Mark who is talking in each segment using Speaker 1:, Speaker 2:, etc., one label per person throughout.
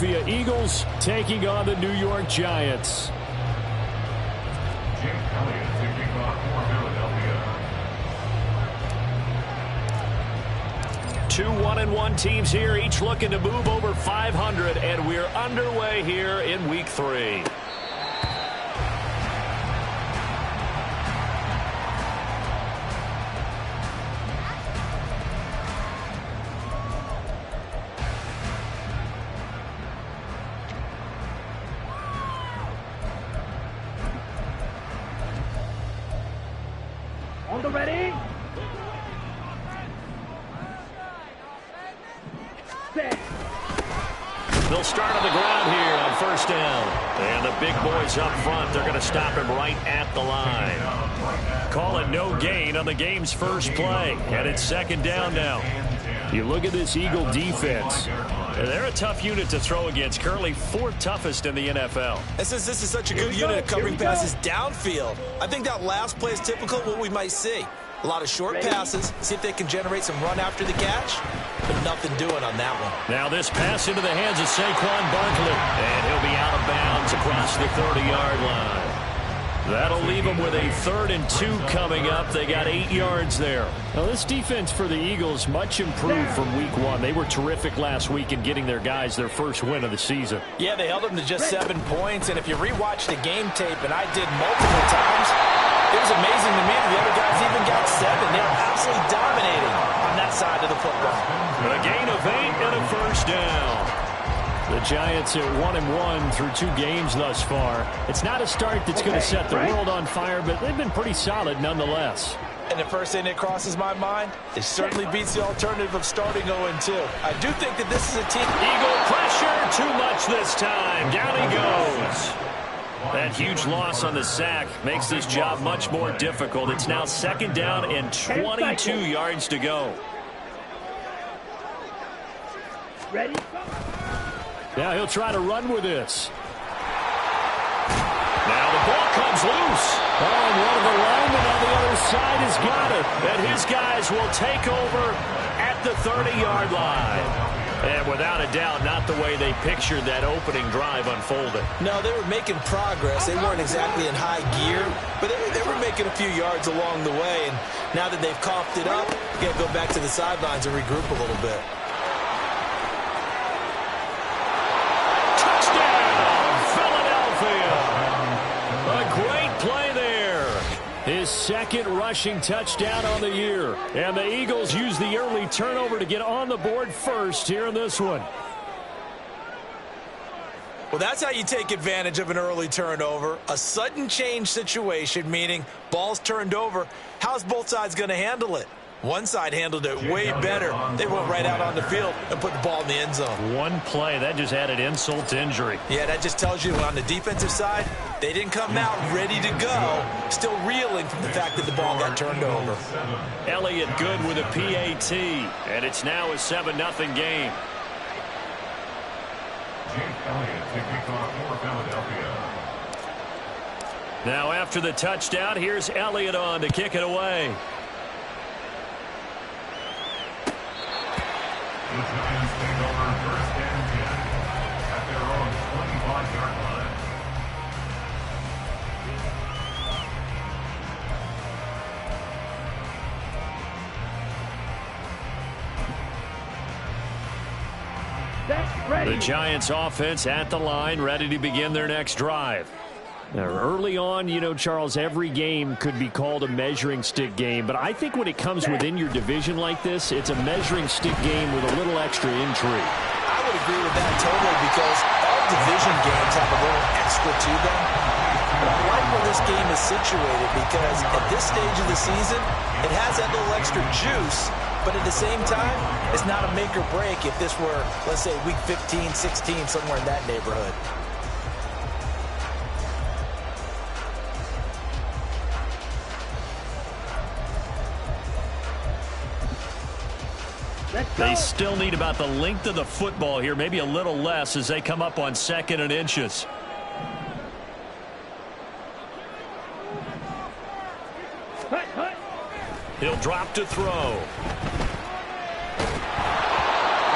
Speaker 1: Philadelphia Eagles taking on the New York Giants. 2 1-1 teams here, each looking to move over 500, and we're underway here in Week 3.
Speaker 2: On the ready.
Speaker 1: They'll start on the ground here on first down. And the big boys up front, they're going to stop him right at the line. Call it no gain on the game's first play. And it's second down now. You look at this Eagle defense. They're a tough unit to throw against. Currently 4th toughest in the NFL.
Speaker 3: And since this is such a good unit at covering passes downfield, I think that last play is typical of what we might see. A lot of short passes, see if they can generate some run after the catch, but nothing doing on that one.
Speaker 1: Now this pass into the hands of Saquon Barkley, and he'll be out of bounds across the 30-yard line. That'll leave them with a 3rd and 2 coming up. They got 8 yards there. Now this defense for the Eagles much improved from week 1. They were terrific last week in getting their guys their first win of the season.
Speaker 3: Yeah, they held them to just 7 points, and if you rewatch the game tape, and I did multiple times, it was amazing to me that the other guys even got 7. They were absolutely dominating on that side of the football.
Speaker 1: A gain of 8 and a first down. The Giants at 1-1 through 2 games thus far. It's not a start that's going to set the world on fire, but they've been pretty solid nonetheless.
Speaker 3: And the first thing that crosses my mind, it certainly beats the alternative of starting 0-2. I do think that this is a team.
Speaker 1: Eagle pressure, too much this time. Down he goes. That huge loss on the sack makes this job much more difficult. It's now second down and 22 yards to go.
Speaker 2: Ready?
Speaker 1: Now he'll try to run with this. Now the ball comes loose. Oh, and one of the linemen on the other side has got it. And his guys will take over at the 30-yard line. And without a doubt, not the way they pictured that opening drive unfolded.
Speaker 3: No, they were making progress. They weren't exactly in high gear, but they were making a few yards along the way. And now that they've coughed it up, you got to go back to the sidelines and regroup a little bit.
Speaker 1: His second rushing touchdown on the year. And the Eagles use the early turnover to get on the board first here in this one.
Speaker 3: Well, that's how you take advantage of an early turnover. A sudden change situation, meaning ball's turned over. How's both sides going to handle it? One side handled it way better. They went right out on the field and put the ball in the end zone.
Speaker 1: One play, that just added insult to injury.
Speaker 3: Yeah, that just tells you on the defensive side, they didn't come out ready to go, still reeling from the fact that the ball got turned over.
Speaker 1: Elliott good with a PAT, and it's now a 7-0 game. Now after the touchdown, here's Elliott on to kick it away.
Speaker 4: The Giants take over first and 10 at their own 25-yard line.
Speaker 1: The Giants offense at the line, ready to begin their next drive. Now, early on, you know, Charles, every game could be called a measuring stick game, but I think when it comes within your division like this, it's a measuring stick game with a little extra intrigue.
Speaker 3: I would agree with that totally because all division games have a little extra to them. But I like where this game is situated because at this stage of the season, it has that little extra juice, but at the same time, it's not a make or break if this were, let's say, week 15, 16, somewhere in that neighborhood.
Speaker 1: They still need about the length of the football here, maybe a little less as they come up on 2nd and inches. He'll drop to throw.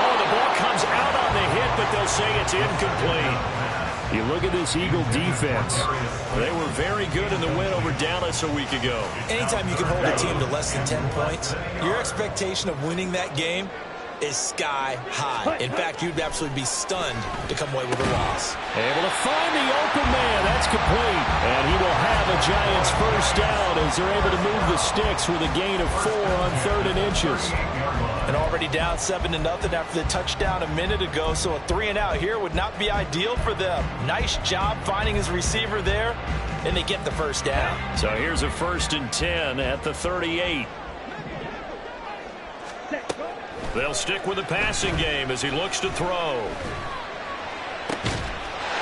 Speaker 1: Oh, the ball comes out on the hit but they'll say it's incomplete.
Speaker 2: You look at this Eagle defense.
Speaker 1: They were very good in the win over Dallas a week ago.
Speaker 3: Anytime you can hold a team to less than 10 points, your expectation of winning that game is sky high. In fact, you'd absolutely be stunned to come away with a loss.
Speaker 2: Able to find the open man. That's complete. And he will have a Giants first down as they're able to move the sticks with a gain of 4 on 3rd and inches.
Speaker 3: And already down 7-0 after the touchdown a minute ago, so a 3-and-out here would not be ideal for them. Nice job finding his receiver there, and they get the first down.
Speaker 1: So here's a 1st and 10 at the 38. They'll stick with the passing game as he looks to throw.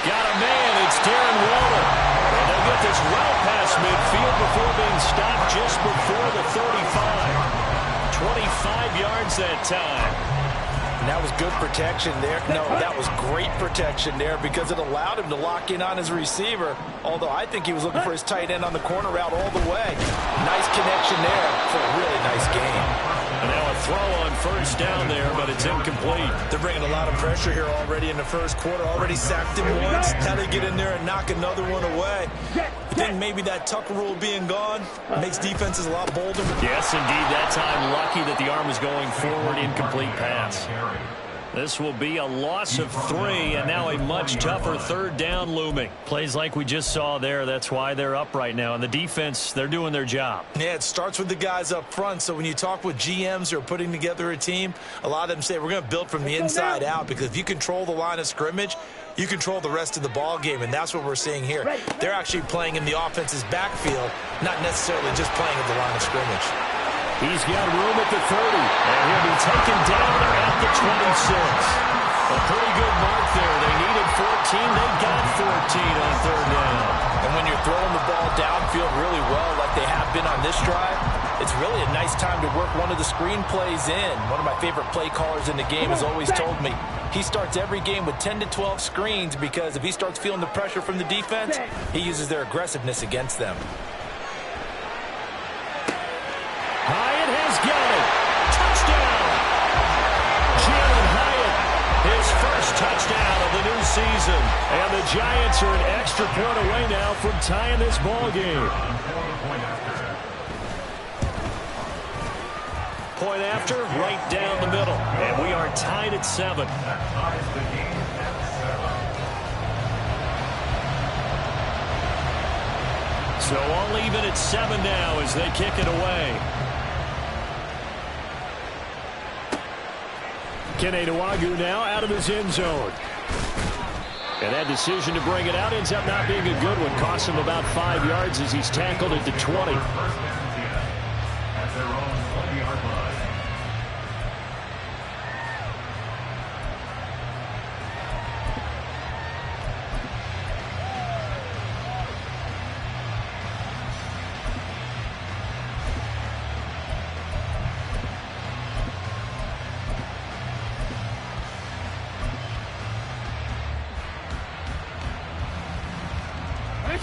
Speaker 1: Got a man, it's Nola. And they'll get this well past midfield before being stopped just before the 35. 25 yards that time.
Speaker 3: And that was good protection there. No, that was great protection there because it allowed him to lock in on his receiver, although I think he was looking for his tight end on the corner route all the way. Nice connection there for a really nice game.
Speaker 1: And now a throw on 1st down there, but it's incomplete.
Speaker 3: They're bringing a lot of pressure here already in the 1st quarter. Already sacked him once. Now they get in there and knock another one away. I think maybe that Tucker rule being gone makes defenses a lot bolder.
Speaker 1: Yes, indeed. That time lucky that the arm is going forward. Incomplete pass. This will be a loss of 3, and now a much tougher 3rd down looming. Plays like we just saw there. That's why they're up right now. And the defense, they're doing their job.
Speaker 3: Yeah, it starts with the guys up front. So when you talk with GMs who are putting together a team, a lot of them say we're going to build from the inside out, because if you control the line of scrimmage, you control the rest of the ball game, and that's what we're seeing here. They're actually playing in the offense's backfield, not necessarily just playing at the line of scrimmage.
Speaker 2: He's got room at the 30, and he'll be taken down at the 26.
Speaker 1: A pretty good mark there. They needed 14. They got 14 on 3rd down.
Speaker 3: And when you're throwing the ball downfield really well like they have been on this drive, it's really a nice time to work one of the screen plays in. One of my favorite play callers in the game has always told me he starts every game with 10 to 12 screens, because if he starts feeling the pressure from the defense, he uses their aggressiveness against them.
Speaker 2: Hyatt has got it. Touchdown.
Speaker 1: Jalen Hyatt, his first touchdown of the new season. And the Giants are an extra point away now from tying this ball game. Point after, right down the middle. And we are tied at 7. So all even at 7 now as they kick it away.
Speaker 2: Keneduagu now out of his end zone. And that decision to bring it out ends up not being a good one. Costs him about 5 yards as he's tackled at the 20.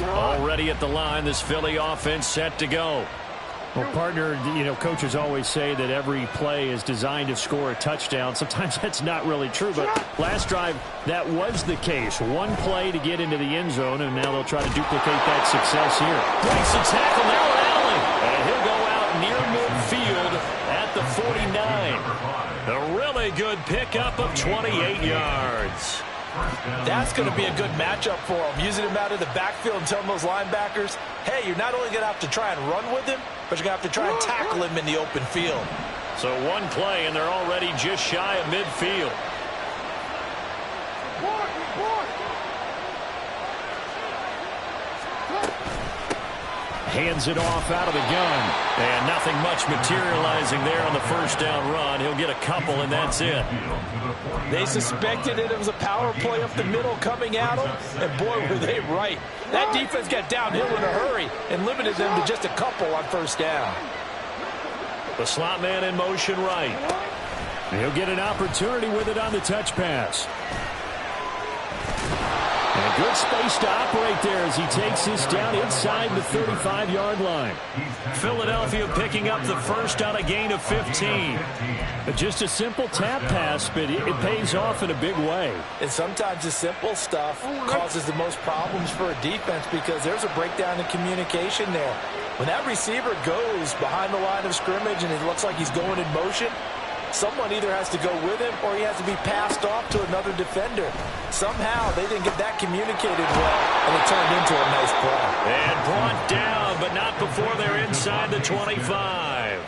Speaker 1: Already at the line, this Philly offense set to go.
Speaker 2: Well, partner, coaches always say that every play is designed to score a touchdown. Sometimes that's not really true, but last drive, that was the case. One play to get into the end zone, and now they'll try to duplicate that success here.
Speaker 1: Breaks the tackle now, Allen. And he'll go out near midfield at the 49. A really good pickup of 28 yards.
Speaker 3: That's going to be a good matchup for him. Using him out of the backfield and telling those linebackers, hey, you're not only going to have to try and run with him, but you're going to have to try and tackle him in the open field.
Speaker 1: So one play, and they're already just shy of midfield.
Speaker 2: Hands it off out of the gun.
Speaker 1: And nothing much materializing there on the first down run. He'll get a couple, and that's it.
Speaker 3: They suspected it was a power play up the middle coming at them, and boy, were they right. That defense got downhill in a hurry and limited them to just a couple on first down.
Speaker 1: The slot man in motion right.
Speaker 2: He'll get an opportunity with it on the touch pass. And Good space to operate there as he takes this down inside the 35-yard line.
Speaker 1: Philadelphia picking up the first on a gain of 15.
Speaker 2: Just a simple tap pass, but it pays off in a big way.
Speaker 3: And sometimes the simple stuff causes the most problems for a defense because there's a breakdown in communication there. When that receiver goes behind the line of scrimmage and it looks like he's going in motion, someone either has to go with him or he has to be passed off to another defender. Somehow they didn't get that communicated well, and it turned into a nice play.
Speaker 1: And brought down, but not before they're inside the 25.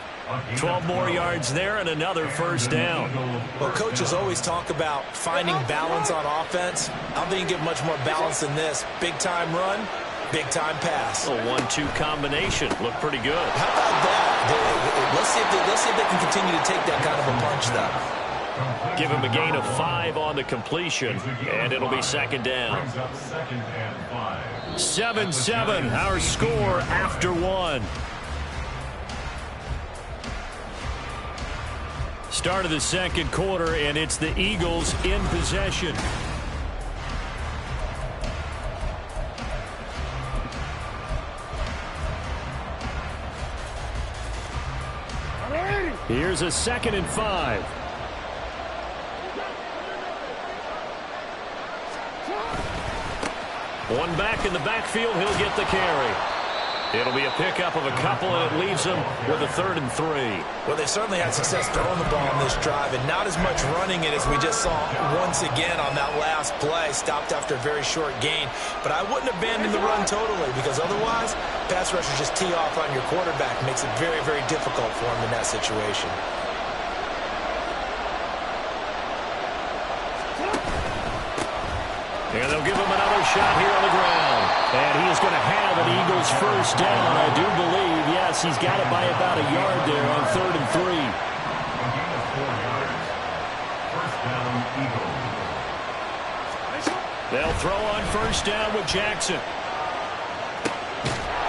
Speaker 1: 12 more yards there and another first down.
Speaker 3: Well, coaches always talk about finding balance on offense. I don't think you get much more balance than this. Big-time run, big-time pass.
Speaker 1: A 1-2 combination. Looked pretty good.
Speaker 3: How about that? Let's see if they can continue to take that kind of a punch, though.
Speaker 1: Give him a gain of 5 on the completion, and it'll be second down. 7-7, our score after 1. Start of the second quarter, and it's the Eagles in possession.
Speaker 2: Here's a 2nd and 5.
Speaker 1: One back in the backfield, he'll get the carry. It'll be a pickup of a couple, and it leaves them with a 3rd and 3.
Speaker 3: Well, they certainly had success throwing the ball on this drive, and not as much running it as we just saw once again on that last play. Stopped after a very short gain. But I wouldn't abandon the run totally, because otherwise, pass rushers just tee off on your quarterback. It makes it very, very difficult for him in that situation.
Speaker 1: And they'll give him another shot here on the ground.
Speaker 2: And he is going to have an Eagles first down, I do believe. Yes, he's got it by about a yard there on 3rd and 3.
Speaker 1: They'll throw on first down with Jackson.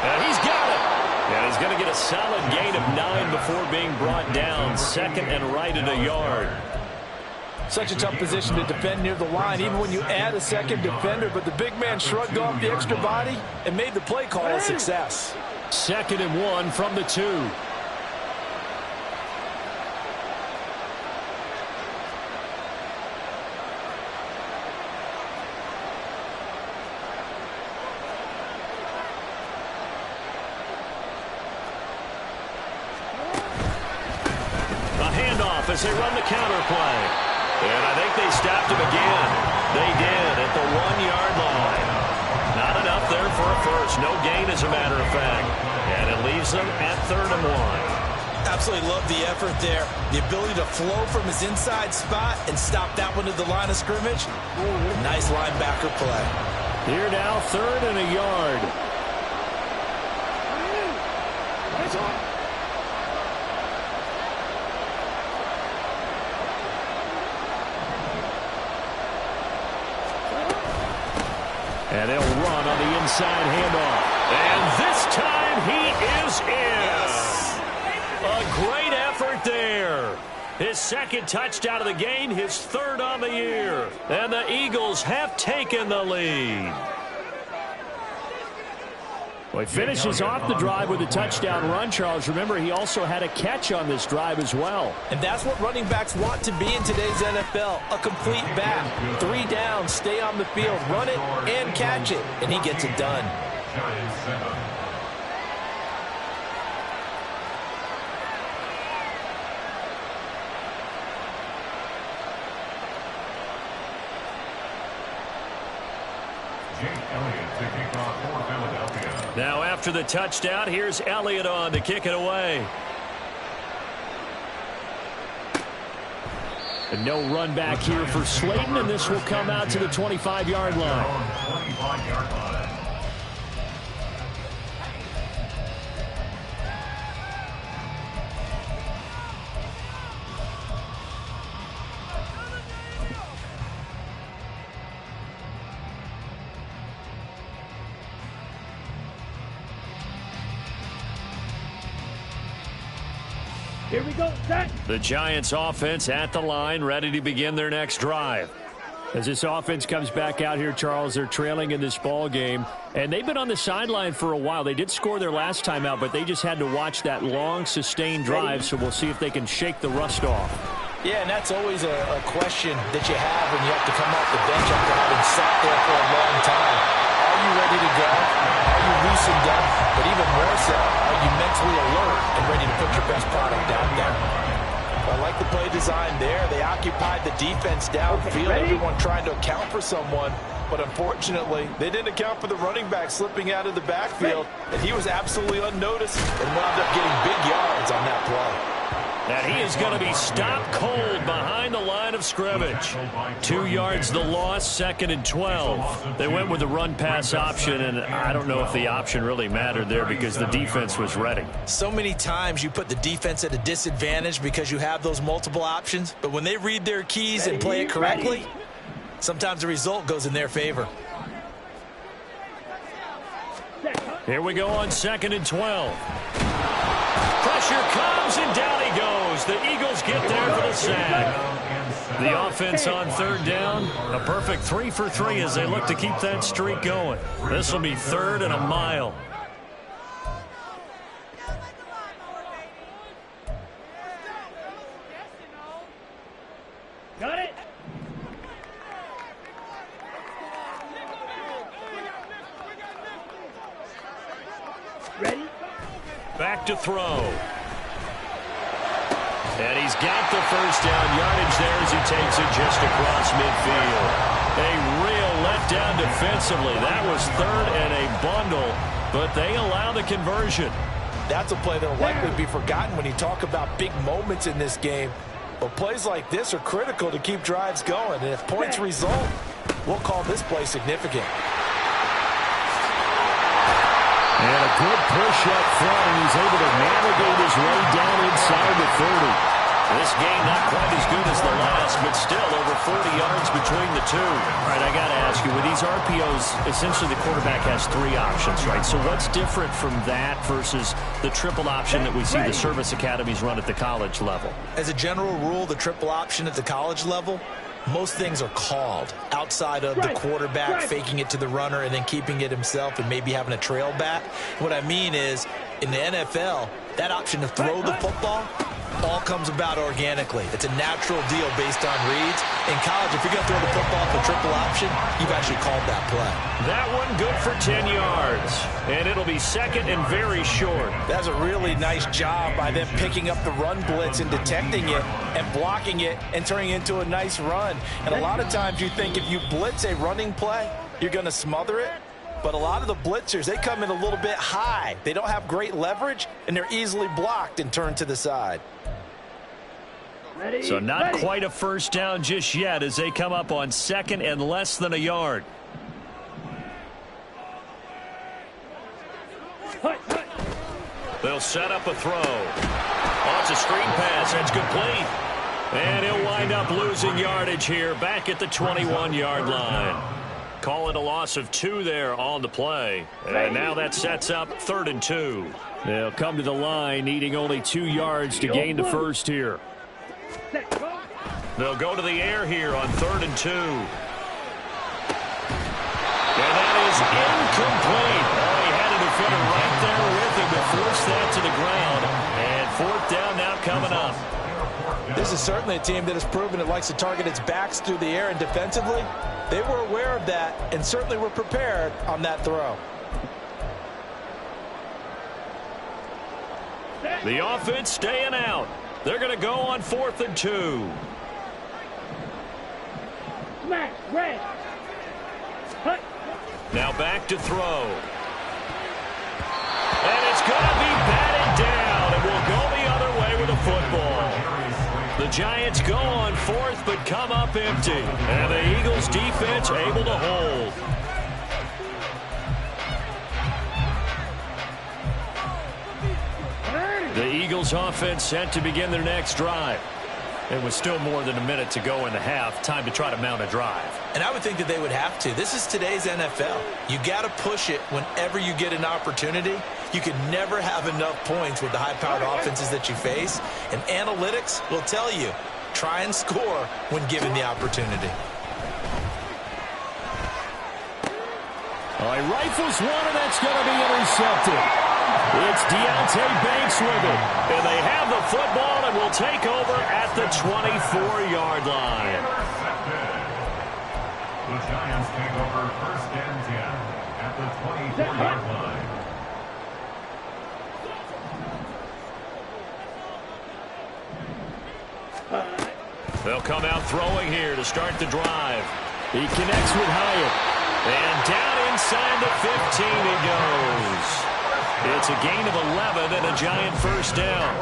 Speaker 1: And he's got it. And he's going to get a solid gain of 9 before being brought down. 2nd and right at a yard.
Speaker 3: Such a tough position to defend near the line, even when you add a second defender. But the big man shrugged off the extra body and made the play call a success.
Speaker 2: 2nd and 1 from the 2.
Speaker 1: A handoff as they run the counter play. And I think they stopped him again. They did at the 1-yard line. Not enough there for a first. No gain, as a matter of fact. And it leaves them at 3rd and 1.
Speaker 3: Absolutely love the effort there. The ability to flow from his inside spot and stop that one at the line of scrimmage. Nice linebacker play.
Speaker 2: Here now, 3rd and a yard. And they'll run on the inside handoff.
Speaker 1: And this time he is in. Yes. A great effort there. His 2nd touchdown of the game, his 3rd on the year. And the Eagles have taken the lead.
Speaker 2: Well, he finishes off the drive with a touchdown run, Charles. Remember, he also had a catch on this drive as well.
Speaker 3: And that's what running backs want to be in today's NFL, a complete back. 3 down, stay on the field, run it, and catch it. And he gets it done.
Speaker 1: Now after the touchdown, here's Elliott on to kick it away.
Speaker 2: And no run back here for Slayton, and this will come out to the 25-yard line. Here we go, set.
Speaker 1: The Giants offense at the line, ready to begin their next drive.
Speaker 2: As this offense comes back out here, Charles, they're trailing in this ball game, and they've been on the sideline for a while. They did score their last time out, but they just had to watch that long, sustained drive, so we'll see if they can shake the rust off.
Speaker 3: Yeah, and that's always a question that you have when you have to come off the bench after having sat there for a long time. Are you ready to go? Are you loosened up? But even more so, are you mentally alert and ready to put your best product out there? I like the play design there. They occupied the defense downfield, everyone trying to account for someone. But unfortunately, they didn't account for the running back slipping out of the backfield, and he was absolutely unnoticed and wound up getting big yards on that play.
Speaker 1: And he is going to be stopped cold behind the line of scrimmage. 2 yards the loss, 2nd and 12. They went with the run-pass option, and I don't know if the option really mattered there because the defense was ready.
Speaker 3: So many times you put the defense at a disadvantage because you have those multiple options, but when they read their keys and play it correctly, sometimes the result goes in their favor.
Speaker 1: Here we go on 2nd and 12. Pressure comes, and down he goes. The Eagles get there for the sack. The offense on 3rd down, a perfect 3 for 3 as they look to keep that streak going. This will be 3rd and a mile.
Speaker 5: Got it. Ready?
Speaker 1: Back to throw. And he's got the first down yardage there as he takes it just across midfield. A real letdown defensively. That was 3rd and a bundle, but they allow the conversion.
Speaker 3: That's a play that will likely be forgotten when you talk about big moments in this game. But plays like this are critical to keep drives going. And if points result, we'll call this play significant.
Speaker 2: And a good push up front, and he's able to navigate his way down inside the 30.
Speaker 1: This game not quite as good as the last, but still over 40 yards between the two.
Speaker 2: All right, I got to ask you, with these RPOs, essentially the quarterback has 3 options, right? So what's different from that versus the triple option that we see the service academies run at the college level?
Speaker 3: As a general rule, the triple option at the college level, most things are called outside of the quarterback faking it to the runner and then keeping it himself and maybe having a trail back. What I mean is, in the NFL, that option to throw the football all comes about organically. It's a natural deal based on reads. In college, if you're going to throw the football for triple option, you've actually called that play.
Speaker 1: That one good for 10 yards. And it'll be 2nd and very short.
Speaker 3: That's a really nice job by them picking up the run blitz and detecting it and blocking it and turning it into a nice run. And a lot of times you think if you blitz a running play, you're going to smother it. But a lot of the blitzers, they come in a little bit high. They don't have great leverage, and they're easily blocked and turned to the side.
Speaker 1: So not quite a first down just yet as they come up on 2nd and less than a yard. They'll set up a throw. Oh, it's a screen pass. That's complete. And he'll wind up losing yardage here back at the 21-yard line. Call it a loss of 2 there on the play. And now that sets up 3rd and 2.
Speaker 2: They'll come to the line needing only 2 yards to gain the first here.
Speaker 1: They'll go to the air here on 3rd and 2. And that is incomplete. Oh, he had a defender right there with him to force that to the ground. And 4th down now coming up.
Speaker 3: This is certainly a team that has proven it likes to target its backs through the air, and defensively, they were aware of that and certainly were prepared on that throw.
Speaker 1: The offense staying out. They're going to go on 4th and 2. Now back to throw. And it's going to be batted down, and we'll go the other way with a football. The Giants go on 4th, but come up empty. And the Eagles defense able to hold. The Eagles offense set to begin their next drive. It was still more than a minute to go in the half. Time to try to mount a drive.
Speaker 3: And I would think that they would have to. This is today's NFL. You got to push it whenever you get an opportunity. You can never have enough points with the high-powered offenses that you face. And analytics will tell you, try and score when given the opportunity.
Speaker 2: Oh, he rifles one, and that's going to be intercepted. It's Deontay Banks with it. And they have the football and will take over at the 24-yard line.
Speaker 4: The Giants take over 1st and 10 at the 24-yard line.
Speaker 1: They'll come out throwing here to start the drive.
Speaker 2: He connects with Hyatt.
Speaker 1: And down inside the 15 he goes. It's a gain of 11 and a Giant first down.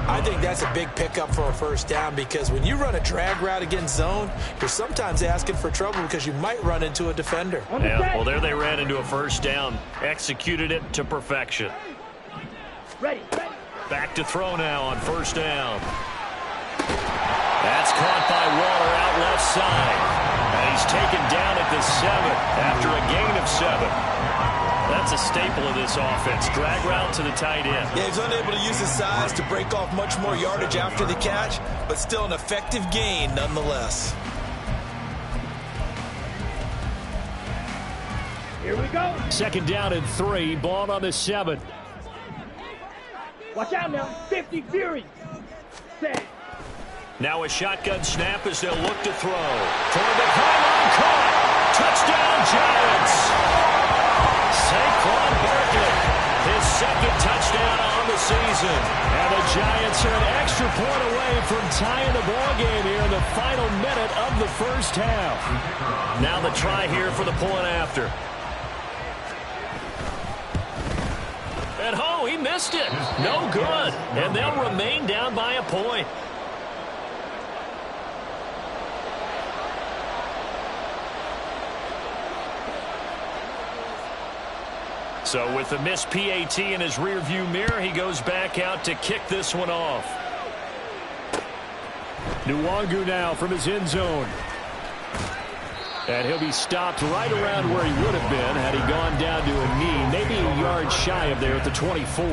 Speaker 3: I think that's a big pickup for a first down because when you run a drag route against zone, you're sometimes asking for trouble because you might run into a defender.
Speaker 1: Yeah, well, there they ran into a first down. Executed it to perfection.
Speaker 5: Ready.
Speaker 1: Back to throw now on first down. That's caught by Waller out left side. And he's taken down at the 7 after a gain of 7. That's a staple of this offense. Drag route to the tight end.
Speaker 3: Yeah, he's unable to use his size to break off much more yardage after the catch, but still an effective gain nonetheless.
Speaker 5: Here we go.
Speaker 2: 2nd down and 3. Ball on the 7.
Speaker 5: Watch out now. 50 Fury. Set.
Speaker 1: Now a shotgun snap as they'll look to throw. Toward the pylon, caught. Touchdown, Giants. Saquon Barkley, his 2nd touchdown on the season. And the Giants are an extra point away from tying the ball game here in the final minute of the first half. Now the try here for the point after. And oh, he missed it. No good. And they'll remain down by a point. So with the missed PAT in his rearview mirror, he goes back out to kick this one off.
Speaker 2: Nwangu now from his end zone. And he'll be stopped right around where he would have been had he gone down to a knee, maybe a yard shy of there at the 24.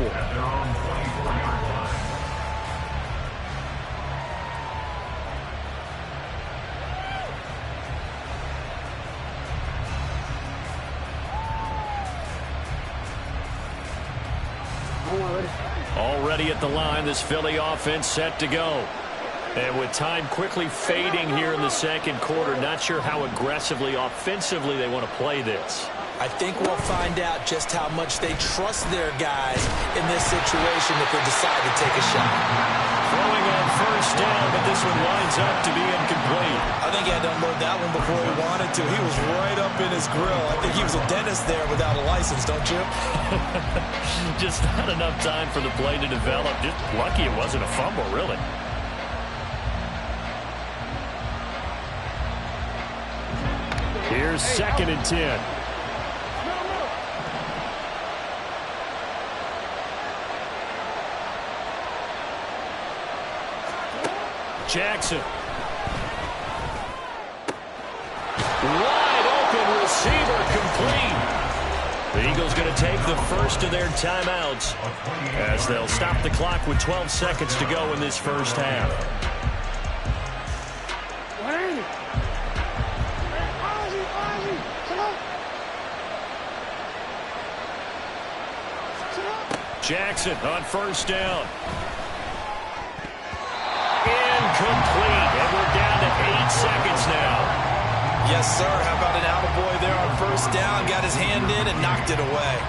Speaker 2: Already at the line, this Philly offense set to go. And with time quickly fading here in the 2nd quarter, not sure how aggressively, offensively they want to play this.
Speaker 3: I think we'll find out just how much they trust their guys in this situation if they decide to take a shot.
Speaker 1: Throwing on first down, but this one winds up to be incomplete.
Speaker 3: I think he had to unload that one before he wanted to. He was right up in his grill. I think he was a dentist there without a license, don't you?
Speaker 1: Just not enough time for the play to develop. Just lucky it wasn't a fumble, really.
Speaker 2: Here's 2nd and 10.
Speaker 1: Jackson. Wide open receiver complete. The Eagles going to take the first of their timeouts as they'll stop the clock with 12 seconds to go in this first half. Jackson on first down. Incomplete, and we're down to 8 seconds now.
Speaker 3: Yes, sir. How about an attaboy there on first down? Got his hand in and knocked it away.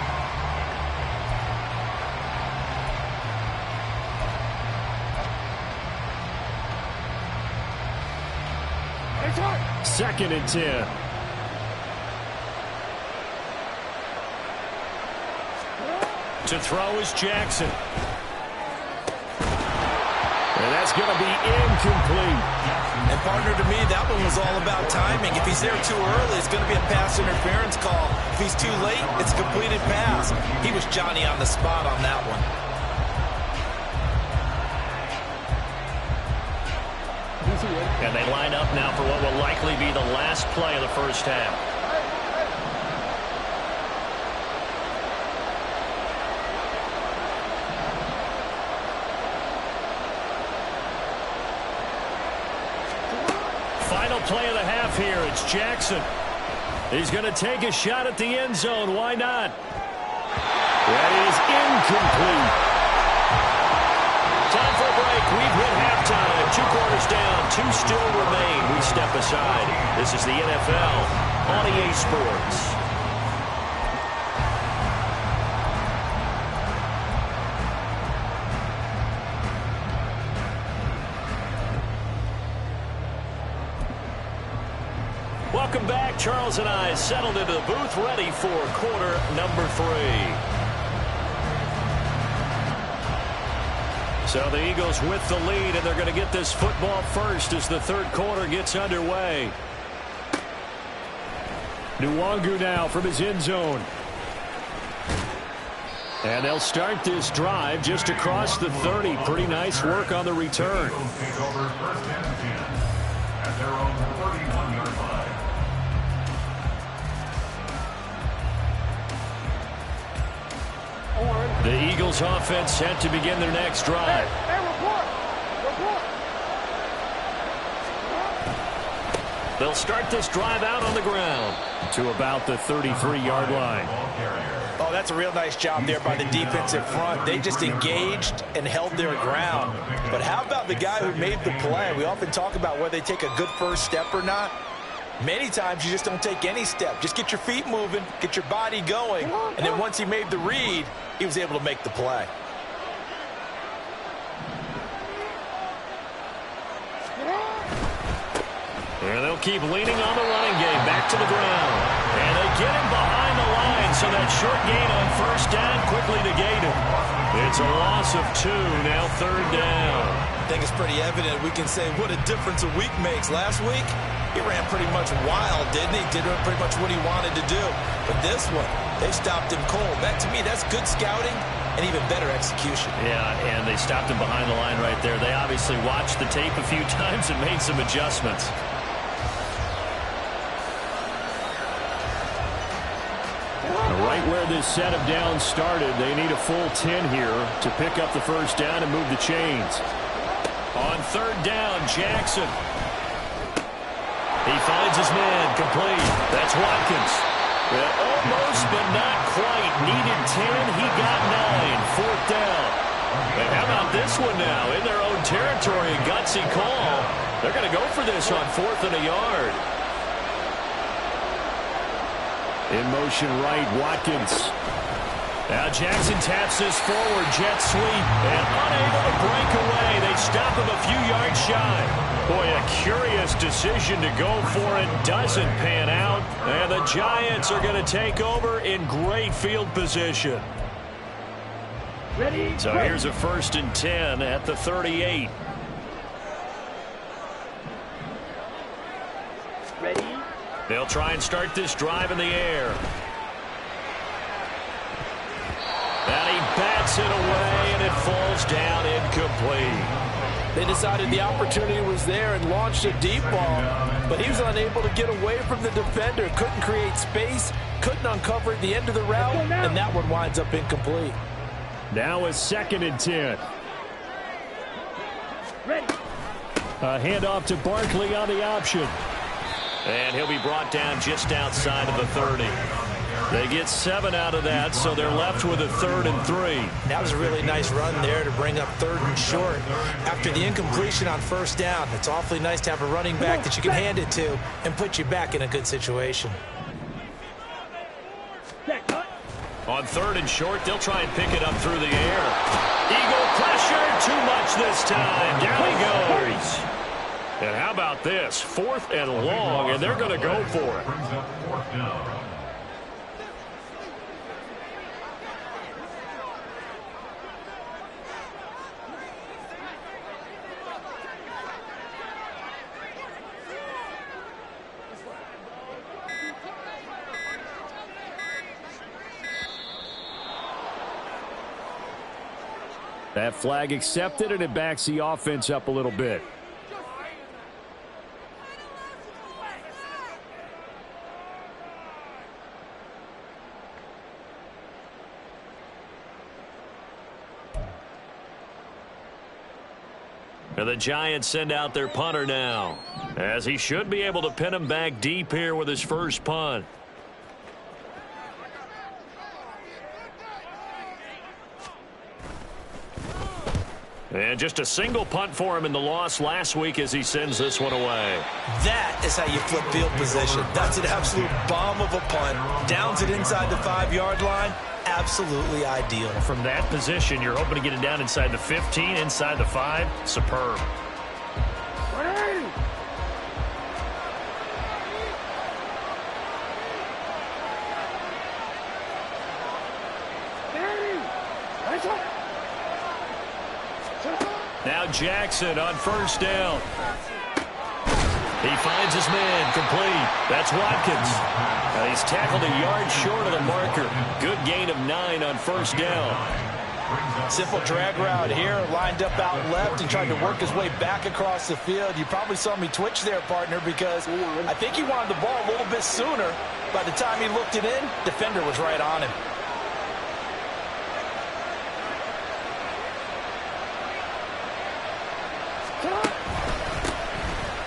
Speaker 2: Second and 10.
Speaker 1: To throw is Jackson.
Speaker 2: And that's going to be incomplete.
Speaker 3: And partner, to me, that one was all about timing. If he's there too early, it's going to be a pass interference call. If he's too late, it's a completed pass. He was Johnny on the spot on that one.
Speaker 1: And they line up now for what will likely be the last play of the first half. Final play of the half here. It's Jackson.
Speaker 2: He's going to take a shot at the end zone. Why not? That is incomplete.
Speaker 1: Time for a break. We've hit halftime. 2 quarters down. 2 still remain. We step aside. This is the NFL on EA Sports. Welcome back. Charles and I settled into the booth, ready for quarter number 3. So the Eagles with the lead, and they're going to get this football first as the third quarter gets underway.
Speaker 2: Nwangu now from his end zone. And they'll start this drive just across the 30. Pretty nice work on the return.
Speaker 4: Eagles take over first and 10 at their own 31-yard line.
Speaker 2: The Eagles offense set to begin their next drive.
Speaker 1: They'll start this drive out on the ground
Speaker 2: to about the 33-yard line.
Speaker 3: Oh, that's a real nice job there by the defensive front. They just engaged and held their ground. But how about the guy who made the play? We often talk about whether they take a good first step or not. Many times you just don't take any step. Just get your feet moving, get your body going, and then once he made the read, he was able to make the play.
Speaker 1: And they'll keep leaning on the running game back to the ground. And they get him behind the line, so that short gain on first down quickly negated. It's a loss of 2, now third down.
Speaker 3: I think it's pretty evident. We can say what a difference a week makes. Last week, he ran pretty much wild, didn't he? Did pretty much what he wanted to do. But this one, they stopped him cold. That, to me, that's good scouting and even better execution.
Speaker 1: Yeah, and they stopped him behind the line right there. They obviously watched the tape a few times and made some adjustments.
Speaker 2: Right where this set of downs started, they need a full 10 here to pick up the first down and move the chains.
Speaker 1: On third down, Jackson. He finds his man, complete. That's Watkins. Almost, but not quite. Needed 10, he got 9. Fourth down. And how about this one now? In their own territory, a gutsy call. They're going to go for this on 4th and a yard.
Speaker 2: In motion right, Watkins.
Speaker 1: Now Jackson taps this forward, jet sweep, and unable to break away. They stop him a few yards shy. Boy, a curious decision to go for it. Doesn't pan out. And the Giants are going to take over in great field position.
Speaker 5: Ready?
Speaker 1: So here's a 1st and 10 at the 38.
Speaker 5: Ready?
Speaker 1: They'll try and start this drive in the air. And he bats it away, and it falls down incomplete.
Speaker 3: They decided the opportunity was there and launched a deep ball, but he was unable to get away from the defender. Couldn't create space, couldn't uncover at the end of the route, and that one winds up incomplete.
Speaker 2: Now a 2nd and 10.
Speaker 5: Ready?
Speaker 2: A handoff to Barkley on the option.
Speaker 1: And he'll be brought down just outside of the 30. They get 7 out of that, so they're left with a 3rd and 3.
Speaker 3: That was a really nice run there to bring up 3rd and short. After the incompletion on first down, it's awfully nice to have a running back that you can hand it to and put you back in a good situation.
Speaker 1: On 3rd and short, they'll try and pick it up through the air. Eagle pressure, too much this time. Down he goes. And how about this? 4th and long, and they're going to go for it.
Speaker 4: Brings up 4th down.
Speaker 2: That flag accepted, and it backs the offense up a little bit.
Speaker 1: And the Giants send out their punter now, as he should be able to pin him back deep here with his first punt. And just a single punt for him in the loss last week as he sends this one away.
Speaker 3: That is how you flip field position. That's an absolute bomb of a punt. Downs it inside the 5-yard line. Absolutely ideal.
Speaker 2: From that position, you're hoping to get it down inside the 15, inside the 5. Superb. Now Jackson on first down. He finds his man complete. That's Watkins. He's tackled a yard short of the marker. Good gain of 9 on first down.
Speaker 3: Simple drag route here, lined up out left and tried to work his way back across the field. You probably saw me twitch there, partner, because I think he wanted the ball a little bit sooner. By the time he looked it in, defender was right on him.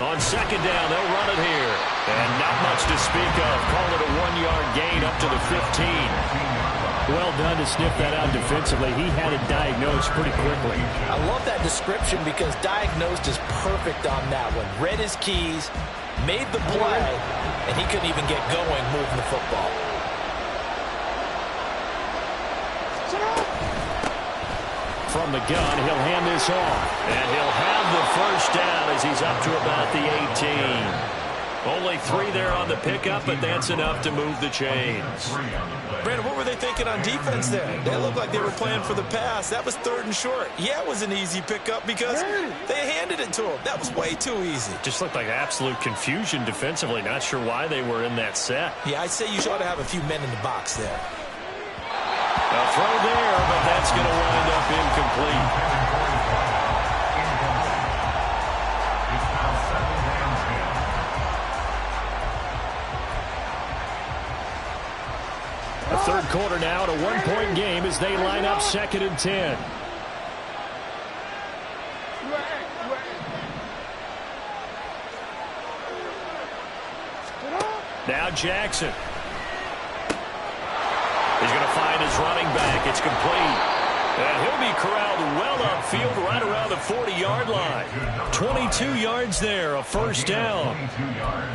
Speaker 1: On second down, they'll run it here. And not much to speak of. Call it a 1-yard gain up to the 15.
Speaker 2: Well done to sniff that out defensively. He had it diagnosed pretty quickly.
Speaker 3: I love that description because diagnosed is perfect on that one. Read his keys, made the play, and he couldn't even get going moving the football.
Speaker 1: From the gun, he'll hand this off. And he'll have the first down as he's up to about the 18. Only 3 there on the pickup, but that's enough to move the chains.
Speaker 3: Brandon, what were they thinking on defense there? They looked like they were playing for the pass. That was 3rd and short. Yeah, it was an easy pickup because they handed it to him. That was way too easy.
Speaker 2: Just looked like absolute confusion defensively. Not sure why they were in that set.
Speaker 3: Yeah, I'd say you ought to have a few men in the box there.
Speaker 1: A throw there, but that's going to wind up incomplete.
Speaker 2: A third quarter now, at a 1-point game as they line up 2nd and 10. Now Jackson. He's going to find his running back. It's complete. And he'll be corralled well upfield right around the 40-yard line. 22 yards there, a first down.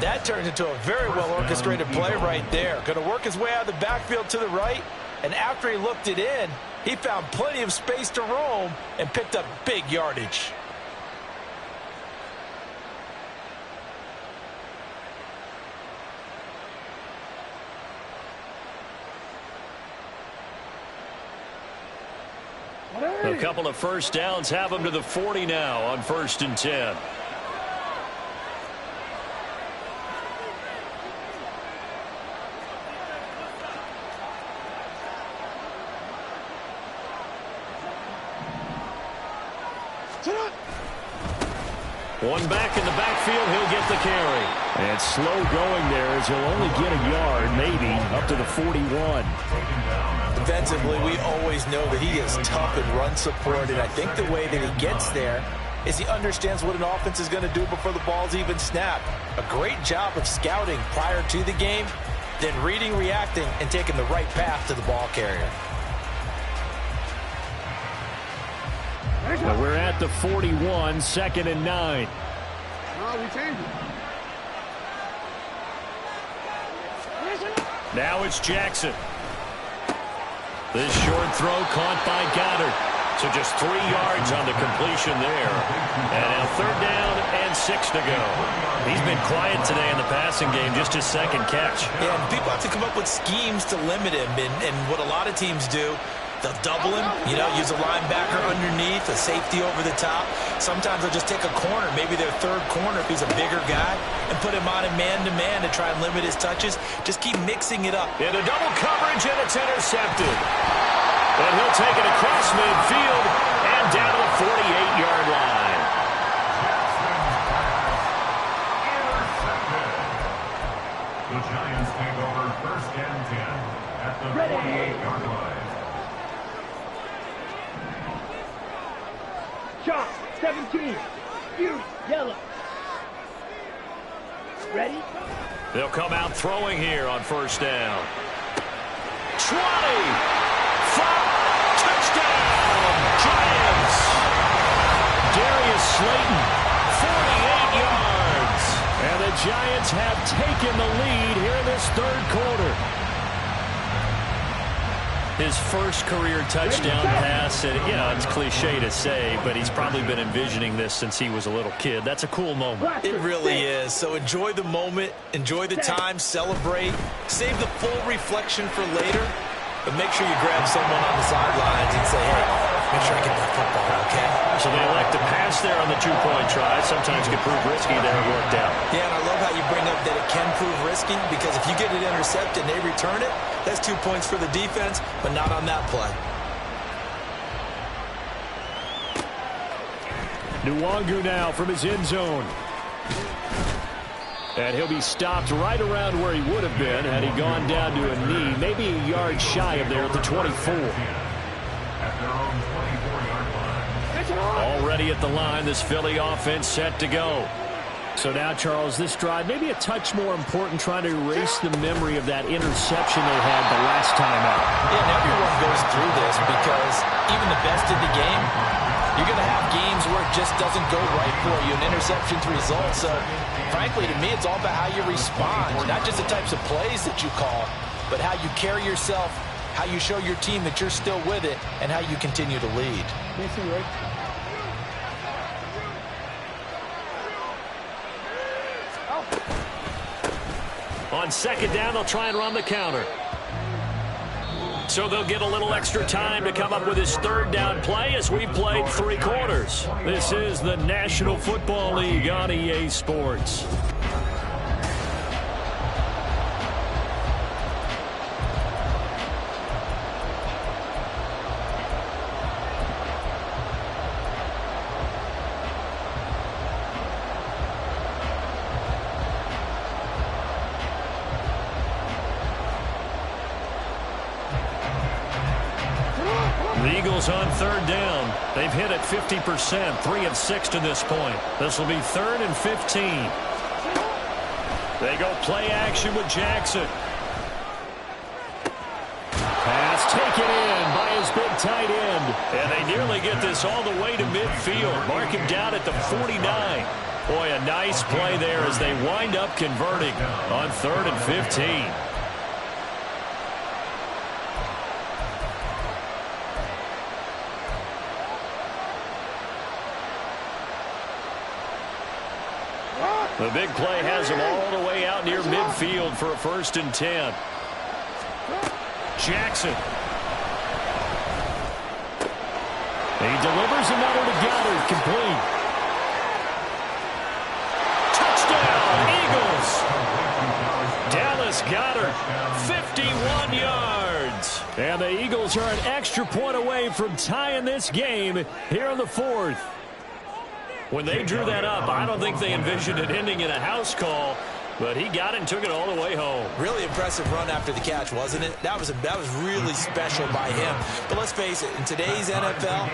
Speaker 3: That turns into a very well-orchestrated play right there. Going to work his way out of the backfield to the right. And after he looked it in, he found plenty of space to roam and picked up big yardage.
Speaker 1: A couple of first downs have him to the 40 now on 1st and 10. One back in the backfield, he'll get the carry.
Speaker 2: And slow going there as he'll only get a yard, maybe, up to the 41.
Speaker 3: Defensively, we always know that he is tough and run support, and I think the way that he gets there is he understands what an offense is going to do before the ball's even snapped. A great job of scouting prior to the game, then reading, reacting, and taking the right path to the ball carrier.
Speaker 2: Now we're at the 41, 2nd and 9.
Speaker 1: Now it's Jackson. This short throw caught by Goddard. So just 3 yards on the completion there. And now 3rd down and 6 to go. He's been quiet today in the passing game, just his 2nd catch.
Speaker 3: Yeah, and people have to come up with schemes to limit him. And what a lot of teams do, they'll double him, use a linebacker underneath, a safety over the top. Sometimes they'll just take a corner, maybe their 3rd corner if he's a bigger guy, and put him on a man-to-man to try and limit his touches. Just keep mixing it up.
Speaker 1: Into double coverage, and it's intercepted. And he'll take it across midfield and down to the 48-yard line.
Speaker 4: The Giants take over 1st and 10 at the 48-yard line.
Speaker 5: Chop, 17. Fury, yellow. Ready?
Speaker 1: They'll come out throwing here on 1st down. 20. Touchdown, Giants. Slayton, 48 yards. And the Giants have taken the lead here in this third quarter. His first career touchdown pass, and, you know, it's cliche to say, but he's probably been envisioning this since he was a little kid. That's a cool moment.
Speaker 3: It really is. So enjoy the moment, enjoy the time, celebrate, save the full reflection for later, but make sure you grab someone on the sidelines and say, hey, make sure I get that football, okay?
Speaker 1: So they elect to pass there on the two-point try. Sometimes can prove risky. There it worked out.
Speaker 3: Yeah, and I love how you bring up that it can prove risky, because if you get it intercepted and they return it, that's 2 points for the defense, but not on that play.
Speaker 2: Nwangu now from his end zone. And he'll be stopped right around where he would have been had he gone down to a knee, maybe a yard shy of there at the 24.
Speaker 1: Already at the line, this Philly offense set to go.
Speaker 2: So now, Charles, this drive maybe a touch more important, trying to erase the memory of that interception they had the last time out.
Speaker 3: Yeah, and everyone goes through this, because even the best in the game, you're going to have games where it just doesn't go right for you, and interceptions result. So, frankly, to me, it's all about how you respond, not just the types of plays that you call, but how you carry yourself, how you show your team that you're still with it, and how you continue to lead.
Speaker 1: On second down, they'll try and run the counter. So they'll get a little extra time to come up with his third down play as we've played 3 quarters. This is the National Football League on EA Sports. The Eagles on third down. They've hit it 50%, 3 of 6 to this point. This will be 3rd and 15. They go play action with Jackson.
Speaker 2: Pass taken in by his big tight end.
Speaker 1: And they nearly get this all the way to midfield. Mark him down at the 49. Boy, a nice play there as they wind up converting on 3rd and 15. The big play has them all the way out near midfield for a 1st and 10. Jackson.
Speaker 2: He delivers another to Goddard, complete.
Speaker 1: Touchdown, Eagles. Dallas Goedert, 51 yards.
Speaker 2: And the Eagles are an extra point away from tying this game here in the 4th.
Speaker 1: When they drew that up, I don't think they envisioned it ending in a house call, but he got it and took it all the way home.
Speaker 3: Really impressive run after the catch, wasn't it? That was really special by him. But let's face it, in today's NFL,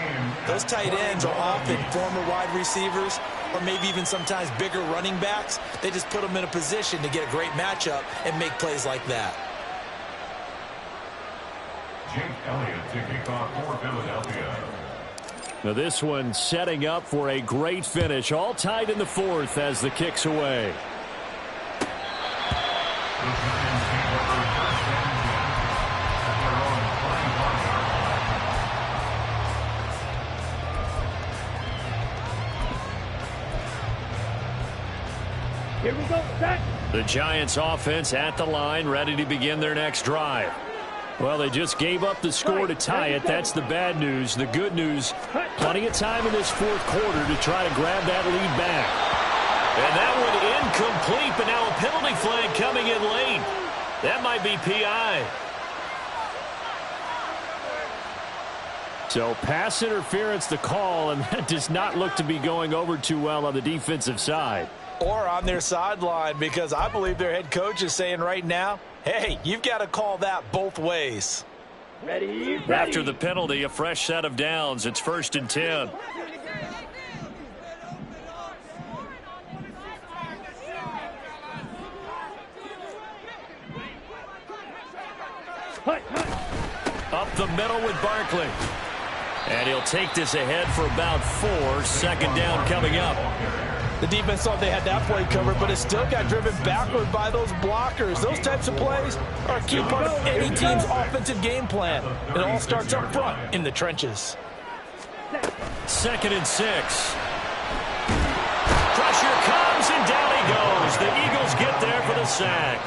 Speaker 3: those tight ends are often former wide receivers, or maybe even sometimes bigger running backs. They just put them in a position to get a great matchup and make plays like that.
Speaker 4: Jake Elliott to kick off for Philadelphia.
Speaker 2: Now this one setting up for a great finish. All tied in the 4th as the kick's away.
Speaker 5: Here we go, set.
Speaker 1: The Giants offense at the line, ready to begin their next drive.
Speaker 2: Well, they just gave up the score to tie it. That's the bad news. The good news, plenty of time in this 4th quarter to try to grab that lead back.
Speaker 1: And that one incomplete, but now a penalty flag coming in late. That might be PI.
Speaker 2: So pass interference the call, and that does not look to be going over too well on the defensive side.
Speaker 3: Or on their sideline, because I believe their head coach is saying right now, hey, you've got to call that both ways.
Speaker 5: Ready.
Speaker 1: After the penalty, a fresh set of downs. It's 1st and 10. Up the middle with Barkley. And he'll take this ahead for about 4. Second down coming up.
Speaker 3: The defense thought they had that play covered, but it still got driven backward by those blockers. Those types of plays are a key part of any team's offensive game plan. It all starts up front in the trenches.
Speaker 1: 2nd and 6. Pressure comes, and down he goes. The Eagles get there for the sack.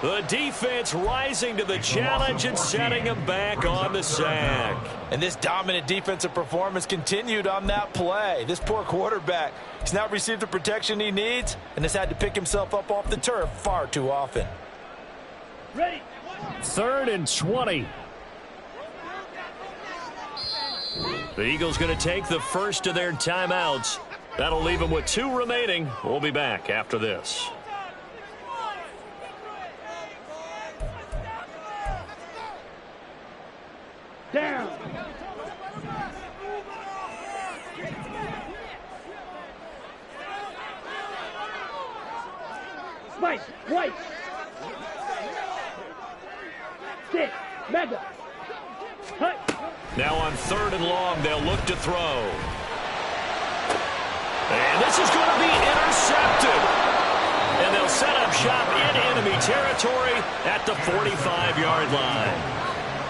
Speaker 1: The defense rising to the challenge and setting him back on the sack.
Speaker 3: And this dominant defensive performance continued on that play. This poor quarterback, he's not received the protection he needs and has had to pick himself up off the turf far too often.
Speaker 5: Ready.
Speaker 2: 3rd and 20.
Speaker 1: The Eagles going to take the first of their timeouts. That'll leave them with 2 remaining. We'll be back after this.
Speaker 5: Down. Spike. White. Stick. Mega. Cut.
Speaker 1: Now on 3rd and long, they'll look to throw. And this is going to be intercepted. And they'll set up shop in enemy territory at the 45-yard line.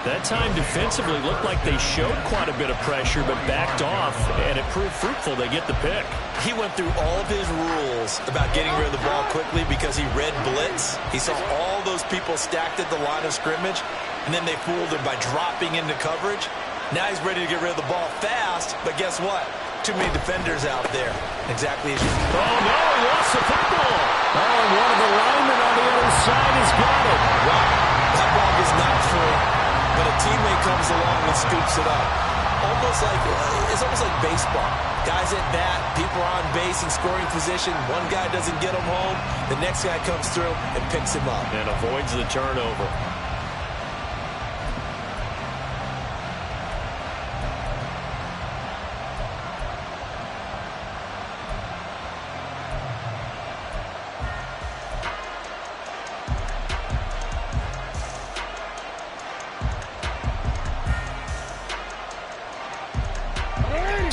Speaker 1: That time defensively looked like they showed quite a bit of pressure but backed off, and it proved fruitful. They get the pick.
Speaker 3: He went through all of his rules about getting rid of the ball quickly because he read blitz. He saw all those people stacked at the line of scrimmage, and then they fooled him by dropping into coverage. Now he's ready to get rid of the ball fast, but guess what? Too many defenders out there. Exactly as you...
Speaker 1: Oh, no, he lost the football.
Speaker 2: Oh, and one of the linemen on the other side has got it.
Speaker 3: Wow, that ball is not free. But a teammate comes along and scoops it up. It's almost like baseball. Guys at bat, people are on base in scoring position. One guy doesn't get him home. The next guy comes through and picks him up.
Speaker 1: And avoids the turnover.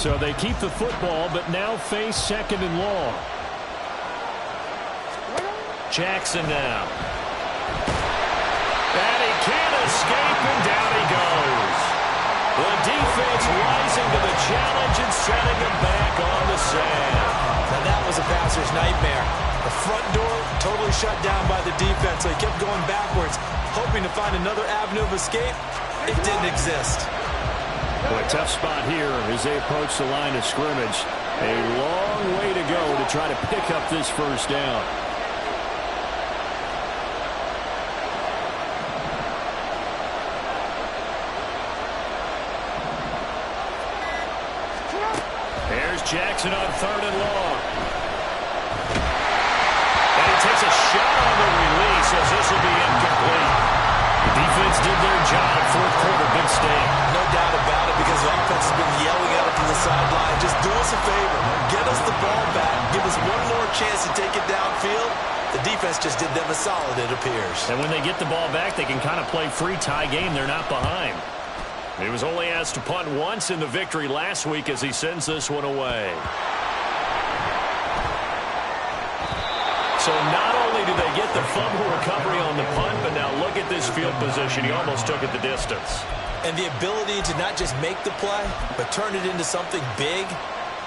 Speaker 2: So they keep the football, but now face 2nd and long.
Speaker 1: Jackson now. And he can't escape, and down he goes. The defense rising to the challenge and setting him back on the sack.
Speaker 3: Now that was a passer's nightmare. The front door totally shut down by the defense, so he kept going backwards, hoping to find another avenue of escape. It didn't exist.
Speaker 2: Well, a tough spot here as they approach the line of scrimmage. A long way to go to try to pick up this first down.
Speaker 1: There's Jackson on 3rd and long. And he takes a shot on the release as this will be incomplete. The defense did their job. 4th quarter, big stay.
Speaker 3: No doubt about it, because the offense has been yelling at him from the sideline. Just do us a favor. Get us the ball back. Give us one more chance to take it downfield. The defense just did them a solid, it appears.
Speaker 1: And when they get the ball back, they can kind of play free tie game. They're not behind. He was only asked to punt once in the victory last week as he sends this one away. So not only do they get the fumble recovery on the punt, but now look at this field position. He almost took it the distance.
Speaker 3: And the ability to not just make the play, but turn it into something big,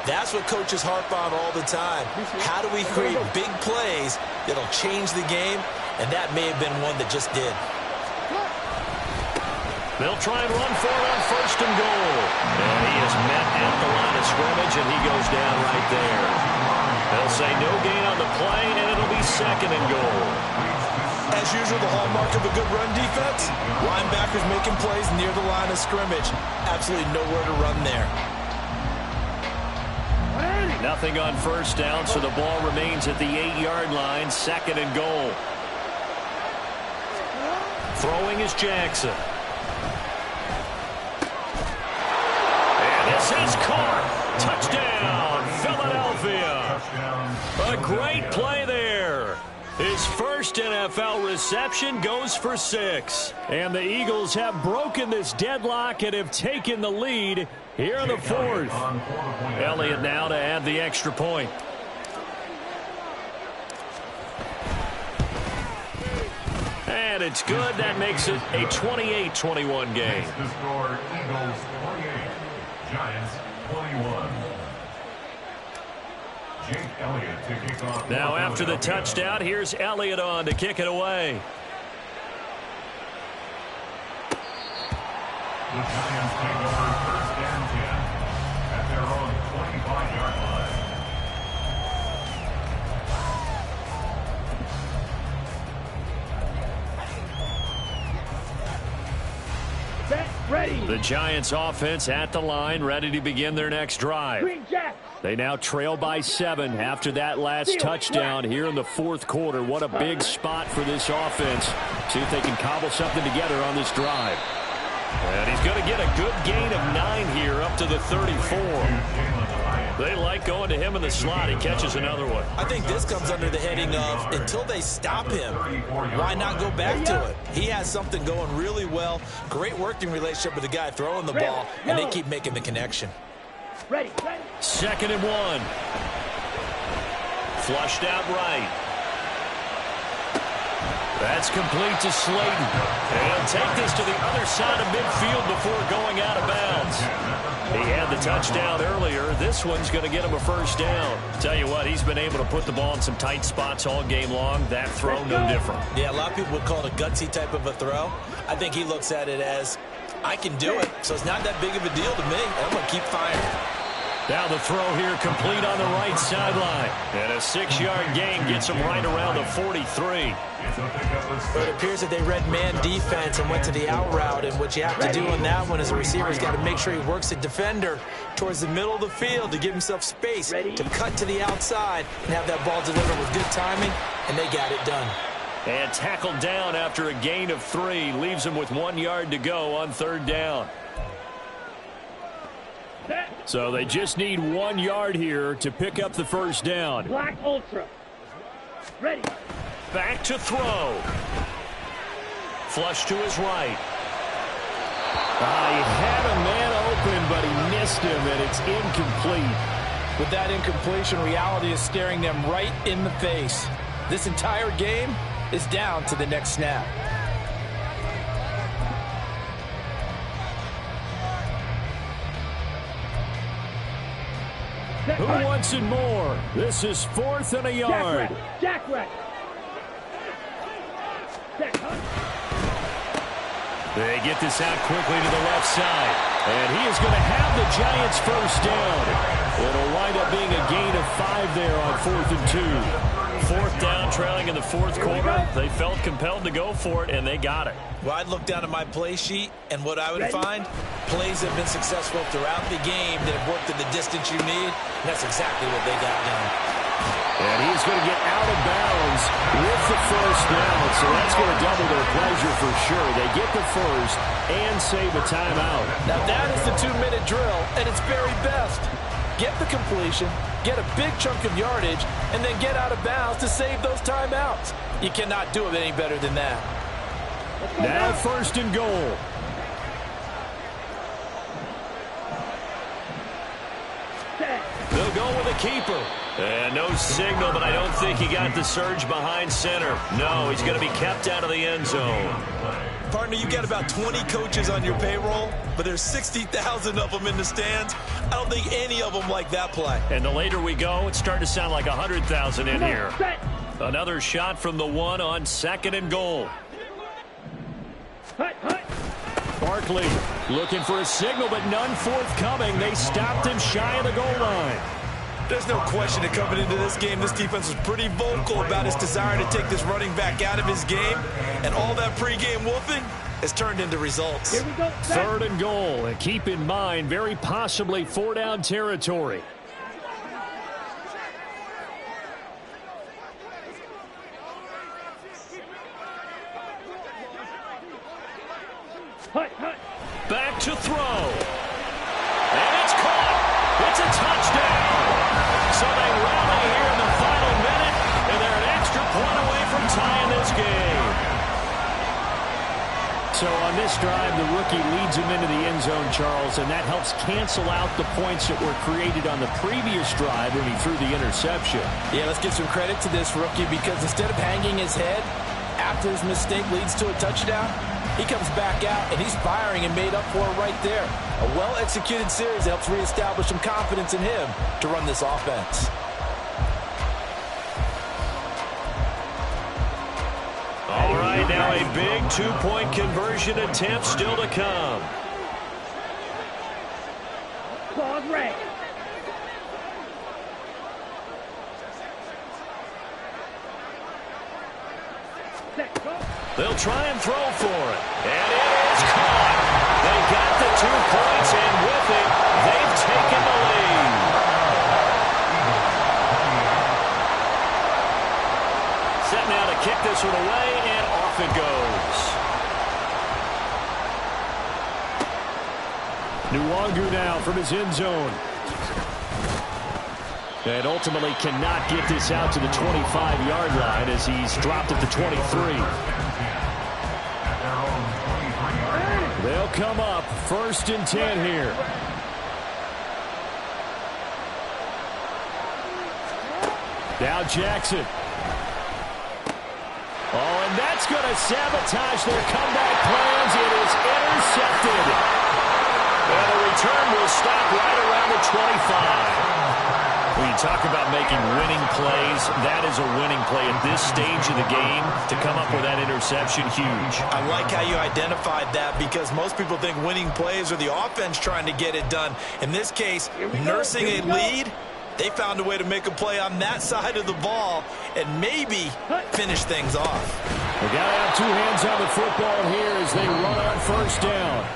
Speaker 3: that's what coaches harp on all the time. How do we create big plays that'll change the game? And that may have been one that just did.
Speaker 1: They'll try and run for it on 1st and goal. And he is met at the line of scrimmage, and he goes down right there. They'll say no gain on the play, and it'll be 2nd and goal.
Speaker 3: As usual, the hallmark of a good run defense, linebackers making plays near the line of scrimmage. Absolutely nowhere to run there.
Speaker 1: Nothing on 1st down, so the ball remains at the 8-yard line, 2nd and goal. Throwing is Jackson. And this is caught. Touchdown, Philadelphia. A great play there. His first NFL reception goes for 6.
Speaker 2: And the Eagles have broken this deadlock and have taken the lead here in the fourth.
Speaker 1: Elliott now to add the extra point. And it's good. That makes it a 28-21 game.
Speaker 4: The score, Eagles 28, Giants 21. Jake Elliott to kick off.
Speaker 1: Now after the touchdown, here's Elliott on to kick it away.
Speaker 4: The Giants take over first and 10 at their own 25-yard line.
Speaker 5: Set, ready.
Speaker 1: The Giants offense at the line, ready to begin their next drive.
Speaker 5: Green Jack.
Speaker 2: They now trail by 7 after that last touchdown here in the fourth quarter. What a big spot for this offense. See if they can cobble something together on this drive.
Speaker 1: And he's going to get a good gain of 9 here up to the 34. They like going to him in the slot. He catches another one.
Speaker 3: I think this comes under the heading of until they stop him, why not go back to it? He has something going really well. Great working relationship with the guy throwing the ball, and they keep making the connection.
Speaker 5: Ready.
Speaker 1: 2nd and 1. Flushed out right. That's complete to Slayton. And he'll take this to the other side of midfield before going out of bounds. He had the touchdown earlier. This one's going to get him a first down. Tell you what, he's been able to put the ball in some tight spots all game long. That throw, no different.
Speaker 3: Yeah, a lot of people would call it a gutsy type of a throw. I think he looks at it as, I can do it, so it's not that big of a deal to me. I'm going to keep firing.
Speaker 1: Now the throw here complete on the right sideline. And a 6-yard gain gets him right around the 43.
Speaker 3: But it appears that they read man defense and went to the out route. And what you have to do on that one as a receiver is got to make sure he works the defender towards the middle of the field to give himself space to cut to the outside and have that ball delivered with good timing. And they got it done.
Speaker 1: And tackled down after a gain of 3. Leaves him with 1 yard to go on 3rd down.
Speaker 2: So they just need 1 yard here to pick up the first down.
Speaker 5: Black Ultra. Ready.
Speaker 1: Back to throw. Flush to his right.
Speaker 2: He had a man open, but he missed him, and it's incomplete.
Speaker 3: With that incompletion, reality is staring them right in the face. This entire game is down to the next snap.
Speaker 2: Who wants it more? This is 4th and a yard.
Speaker 5: Jackrack.
Speaker 1: They get this out quickly to the left side. And he is going to have the Giants first down. It'll wind up being a gain of 5 there on 4th and 2. 4th down, trailing in the fourth quarter. They felt compelled to go for it, and they got it.
Speaker 3: Well, I'd look down at my play sheet, and what I would find, plays have been successful throughout the game that have worked at the distance you need, and that's exactly what they got done.
Speaker 2: And he's going to get out of bounds with the first down, so that's going to double their pleasure for sure. They get the first and save a timeout.
Speaker 3: Now that is the 2-minute drill at its very best. Get the completion, get a big chunk of yardage, and then get out of bounds to save those timeouts. You cannot do it any better than that.
Speaker 2: Now 1st and goal.
Speaker 1: They'll go with a keeper. And no signal, but I don't think he got the surge behind center. No, he's going to be kept out of the end zone.
Speaker 3: Partner, you got about 20 coaches on your payroll, but there's 60,000 of them in the stands. I don't think any of them like that play.
Speaker 1: And the later we go, it's starting to sound like 100,000 in here. Another shot from the 1 on 2nd and goal.
Speaker 2: Barkley looking for a signal, but none forthcoming. They stopped him shy of the goal line.
Speaker 3: There's no question that coming into this game, this defense was pretty vocal about its desire to take this running back out of his game. And all that pregame wolfing has turned into results.
Speaker 5: Here we go.
Speaker 2: 3rd and goal. And keep in mind, very possibly 4-down territory.
Speaker 1: Back to throw. And it's caught. It's a touchdown. So they rally here in the final minute, and they're an extra point away tying this game.
Speaker 2: So on this drive, the rookie leads him into the end zone, Charles, and that helps cancel out the points that were created on the previous drive when he threw the interception.
Speaker 3: Yeah, let's give some credit to this rookie because instead of hanging his head after his mistake leads to a touchdown, he comes back out and he's firing and made up for it right there. A well-executed series helps reestablish some confidence in him to run this offense.
Speaker 1: All right, now a big two-point conversion attempt still to come.
Speaker 5: Claws red. Set, go.
Speaker 1: They'll try and throw for it. And it is caught. They got the 2 points, and with it, they've taken the lead. Set now to kick this one away, and off it goes.
Speaker 2: Nwangu now from his end zone. And ultimately cannot get this out to the 25-yard line as he's dropped at the 23. They'll come up 1st and 10 here. Now Jackson. Oh, and that's going to sabotage their comeback plans. It is intercepted.
Speaker 1: And the return will stop right around the 25. When you talk about making winning plays, that is a winning play at this stage of the game. To come up with that interception, huge.
Speaker 3: I like how you identified that because most people think winning plays are the offense trying to get it done. In this case, nursing a lead, they found a way to make a play on that side of the ball and maybe finish things off.
Speaker 2: They got to have 2 hands on the football here as they run on 1st down.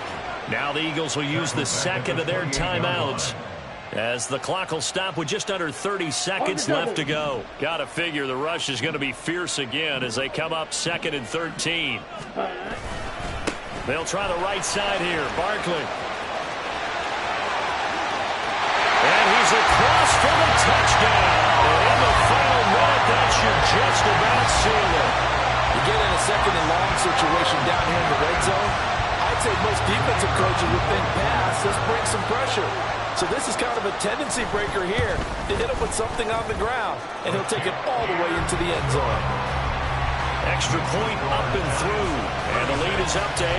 Speaker 1: Now the Eagles will use the second of their timeouts, as the clock will stop with just under 30 seconds left to go. Got to figure the rush is going to be fierce again as they come up 2nd and 13. They'll try the right side here. Barkley. And he's across for the touchdown. And in the final minute, that should just about seal it.
Speaker 3: You get in a 2nd and long situation down here in the red zone, I'd say most defensive coaches would think pass, let's bring some pressure. So this is kind of a tendency breaker here to hit him with something on the ground, and he'll take it all the way into the end zone.
Speaker 1: Extra point up and through, and the lead is up to 8.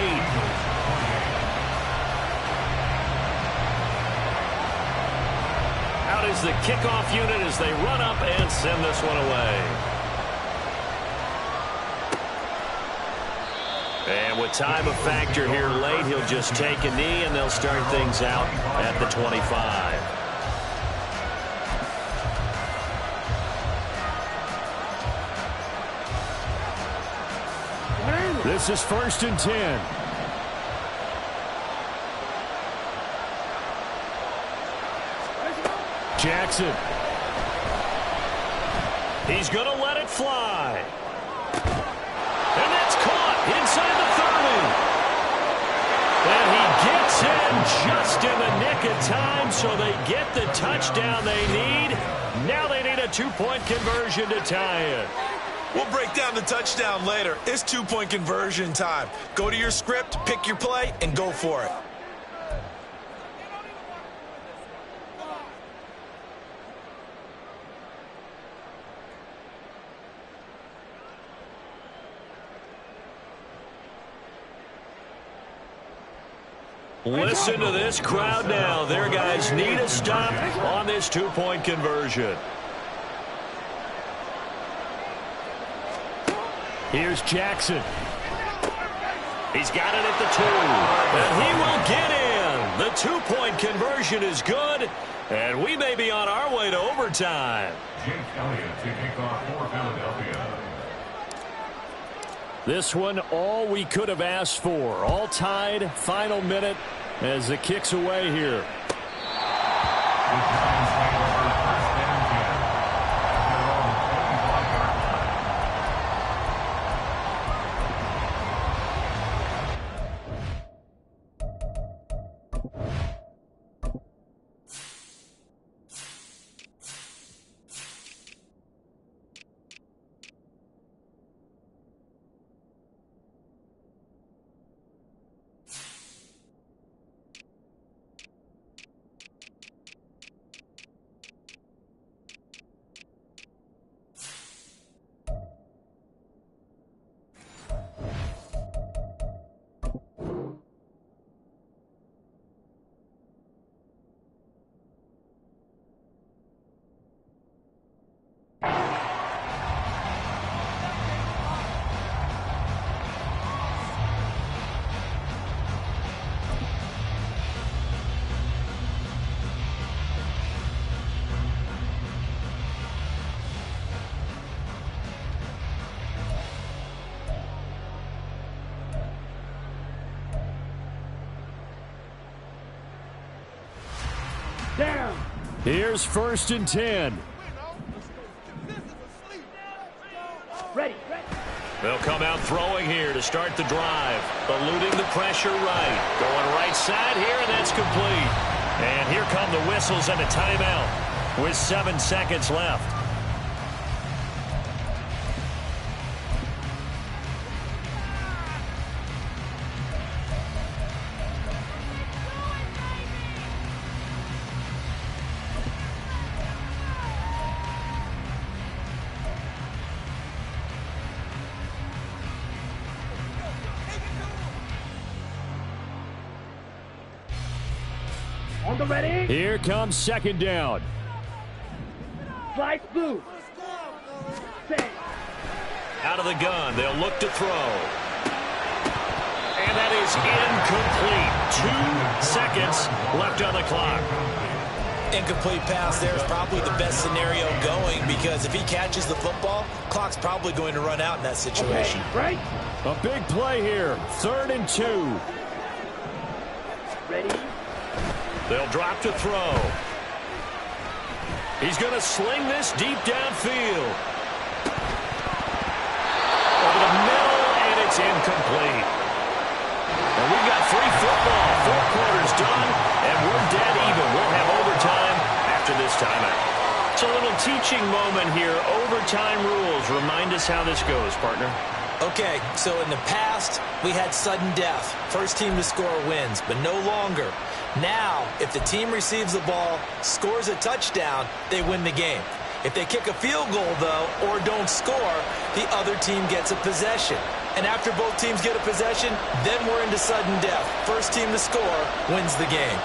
Speaker 1: Out is the kickoff unit as they run up and send this one away. And with time a factor here late, he'll just take a knee, and they'll start things out at the 25.
Speaker 2: This is 1st and 10. Jackson.
Speaker 1: He's going to let it fly. And that's caught inside the 30. And he gets in just in the nick of time, so they get the touchdown they need. Now they need a 2-point conversion to tie it.
Speaker 3: We'll break down the touchdown later. It's 2-point conversion time. Go to your script, pick your play, and go for it.
Speaker 1: Listen to this crowd now. Their guys need a stop on this 2-point conversion.
Speaker 2: Here's Jackson.
Speaker 1: He's got it at the 2. And he will get in. The 2-point conversion is good. And we may be on our way to overtime.
Speaker 4: Jake Elliott to kick off for Philadelphia.
Speaker 2: This one, all we could have asked for. All tied, final minute as the kick's away here. Here's 1st and 10.
Speaker 5: Ready.
Speaker 1: They'll come out throwing here to start the drive. Eluding the pressure right. Going right side here, and that's complete. And here come the whistles and a timeout with 7 seconds left.
Speaker 5: On the ready.
Speaker 2: Here comes 2nd down.
Speaker 5: Slice blue. Set.
Speaker 1: Out of the gun, they'll look to throw. And that is incomplete. 2 seconds left on the clock.
Speaker 3: Incomplete pass there is probably the best scenario going, because if he catches the football, clock's probably going to run out in that situation.
Speaker 5: Okay, right.
Speaker 2: A big play here. 3rd and 2.
Speaker 5: Ready.
Speaker 1: They'll drop to throw. He's going to sling this deep downfield. Over the middle, and it's incomplete. And we've got free football. 4 quarters done, and we're dead even. We'll have overtime after this timeout. It's a little teaching moment here. Overtime rules. Remind us how this goes, partner.
Speaker 3: Okay, so in the past, we had sudden death. First team to score wins, but no longer. Now, if the team receives the ball, scores a touchdown, they win the game. If they kick a field goal, though, or don't score, the other team gets a possession. And after both teams get a possession, then we're into sudden death. First team to score wins the game.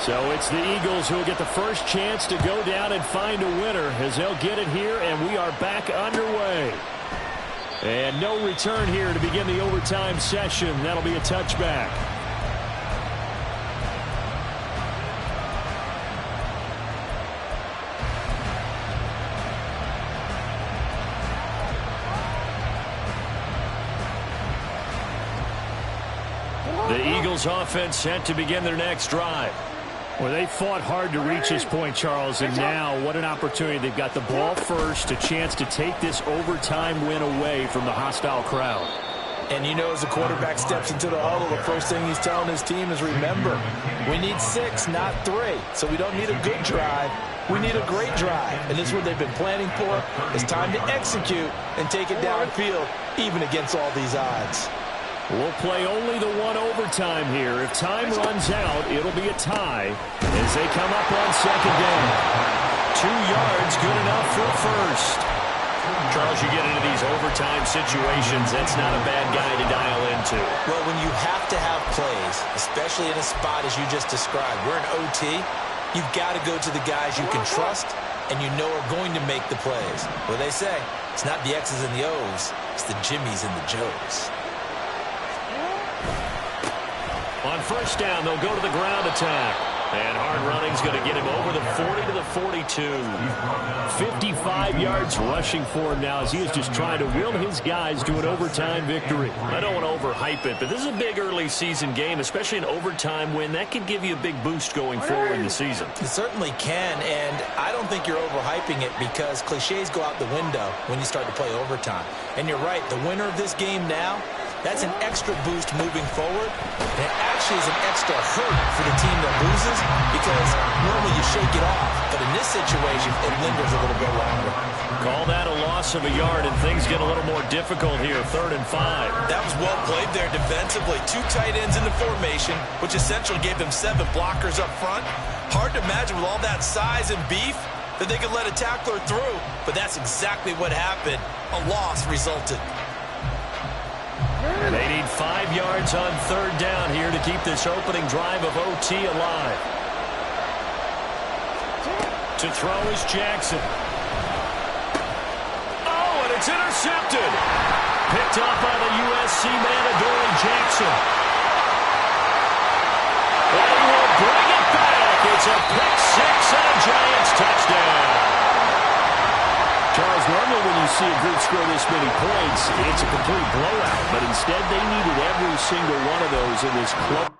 Speaker 2: So it's the Eagles who will get the first chance to go down and find a winner, as they'll get it here, and we are back underway. And no return here to begin the overtime session. That'll be a touchback. The Eagles offense set to begin their next drive. Well, they fought hard to reach this point, Charles, and now what an opportunity. They've got the ball first, a chance to take this overtime win away from the hostile crowd.
Speaker 3: And you know, as the quarterback steps into the huddle, the first thing he's telling his team is, remember, we need 6, not 3. So we don't need a good drive. We need a great drive. And this is what they've been planning for. It's time to execute and take it downfield, even against all these odds.
Speaker 2: We'll play only the 1 overtime here. If time runs out, it'll be a tie as they come up on 2nd down. 2 yards, good enough for first.
Speaker 1: Charles, you get into these overtime situations, that's not a bad guy to dial into.
Speaker 3: Well, when you have to have plays, especially in a spot as you just described, we're in OT, you've got to go to the guys you can trust and you know are going to make the plays. What they say, it's not the X's and the O's, it's the Jimmys and the Joes.
Speaker 1: On 1st down, they'll go to the ground attack. And hard running's going to get him over the 40 to the 42.
Speaker 2: 55 yards rushing for him now as he is just trying to will his guys to an overtime victory.
Speaker 1: I don't want to overhype it, but this is a big early season game, especially an overtime win. That could give you a big boost going forward in the season.
Speaker 3: It certainly can, and I don't think you're overhyping it because cliches go out the window when you start to play overtime. And you're right, the winner of this game now, that's an extra boost moving forward. And it actually is an extra hurt for the team that loses because normally you shake it off. But in this situation, it lingers a little bit longer.
Speaker 1: Call that a loss of a yard, and things get a little more difficult here. 3rd and 5.
Speaker 3: That was well played there defensively. 2 tight ends in the formation, which essentially gave them 7 blockers up front. Hard to imagine with all that size and beef that they could let a tackler through. But that's exactly what happened. A loss resulted.
Speaker 1: And they need 5 yards on 3rd down here to keep this opening drive of OT alive. To throw is Jackson. Oh, and it's intercepted. Picked up by the USC man, Adoree Jackson. And he will bring it back. It's a pick 6 and a Giants touchdown.
Speaker 2: Charles, normally when you see a group score this many points, it's a complete blowout. But instead, they needed every single one of those in this close.